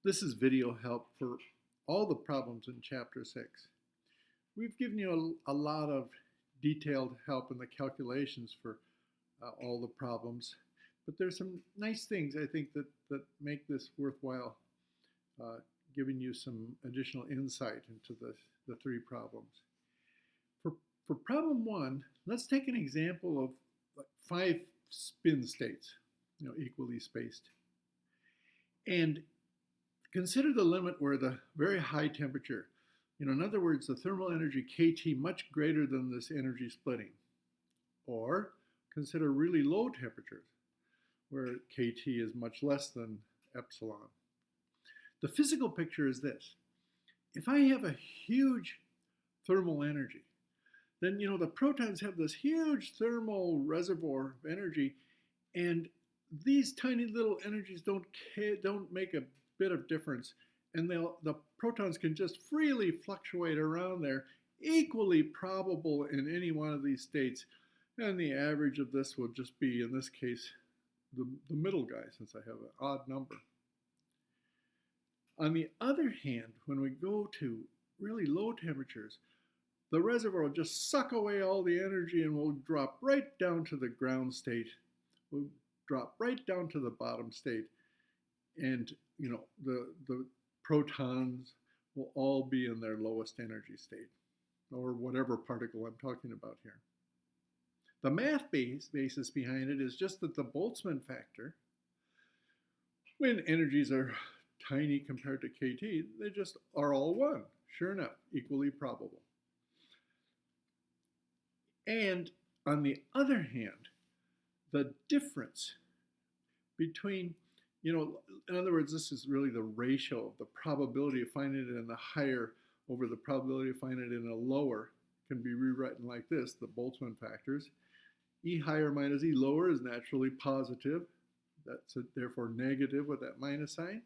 This is video help for all the problems in Chapter 6. We've given you a lot of detailed help in the calculations for all the problems, but there's some nice things I think that make this worthwhile, giving you some additional insight into the three problems. For problem 1, let's take an example of like 5 spin states, equally spaced. And consider the limit where the very high temperature, in other words, the thermal energy kT much greater than this energy splitting. Or consider really low temperatures where kT is much less than epsilon. The physical picture is this. If I have a huge thermal energy, then the protons have this huge thermal reservoir of energy, and these tiny little energies don't make a bit of difference, and the protons can just freely fluctuate around there, equally probable in any one of these states, and the average of this will just be, in this case, the middle guy, since I have an odd number. On the other hand, when we go to really low temperatures, the reservoir will just suck away all the energy and will drop right down to the ground state. We'll drop right down to the bottom state, and the protons will all be in their lowest energy state, or whatever particle I'm talking about here. The math basis behind it is just that the Boltzmann factor, when energies are tiny compared to kT, they just are all one. Sure enough, equally probable. And on the other hand, the difference between, in other words, this is really the ratio of the probability of finding it in the higher over the probability of finding it in a lower can be rewritten like this, the Boltzmann factors. E higher minus E lower is naturally positive. That's therefore negative with that minus sign.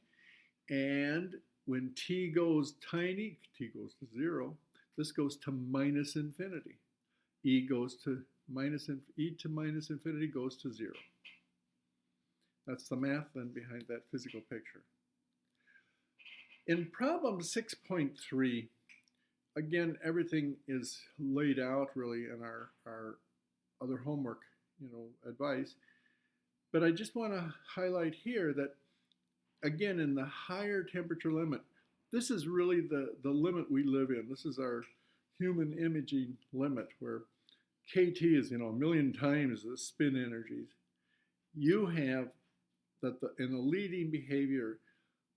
And when T goes tiny, T goes to 0, this goes to minus infinity. E to minus infinity goes to 0. That's the math then behind that physical picture. In problem 6.3, again, everything is laid out really in our other homework, advice. But I just want to highlight here that, again, in the higher temperature limit, this is really the limit we live in. This is our human imaging limit, where kT is, a million times the spin energies. You have that in the leading behavior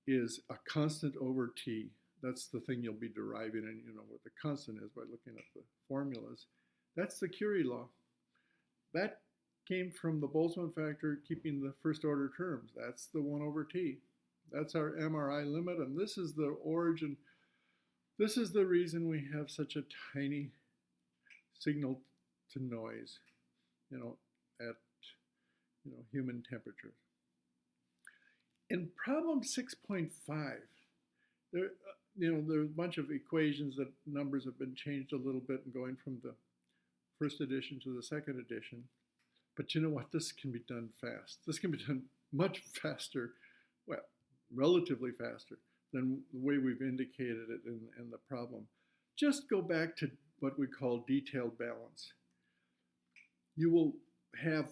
is a constant over T. That's the thing you'll be deriving, and what the constant is by looking at the formulas. That's the Curie law. That came from the Boltzmann factor keeping the first order terms. That's the 1 over T. That's our MRI limit, and this is the origin. This is the reason we have such a tiny signal to noise, at human temperatures. In problem 6.5, there are a bunch of equations that numbers have been changed a little bit and going from the first edition to the second edition. But you know what? This can be done fast. This can be done much faster, well, relatively faster than the way we've indicated it in the problem. Just go back to what we call detailed balance. You will have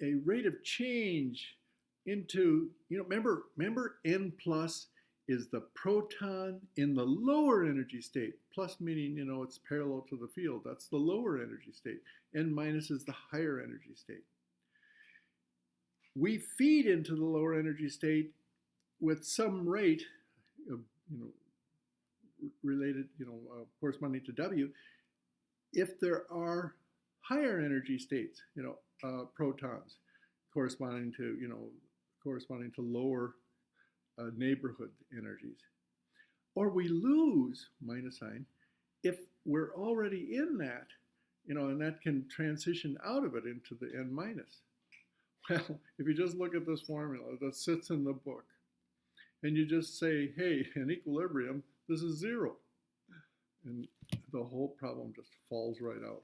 a rate of change into, remember N plus is the proton in the lower energy state. Plus meaning, it's parallel to the field. That's the lower energy state. N minus is the higher energy state. We feed into the lower energy state with some rate of, related, corresponding to W, if there are higher energy states, protons corresponding to lower neighborhood energies. Or we lose, minus sign, if we're already in that, and that can transition out of it into the N minus. Well, if you just look at this formula that sits in the book, and you just say, hey, in equilibrium, this is 0. And the whole problem just falls right out.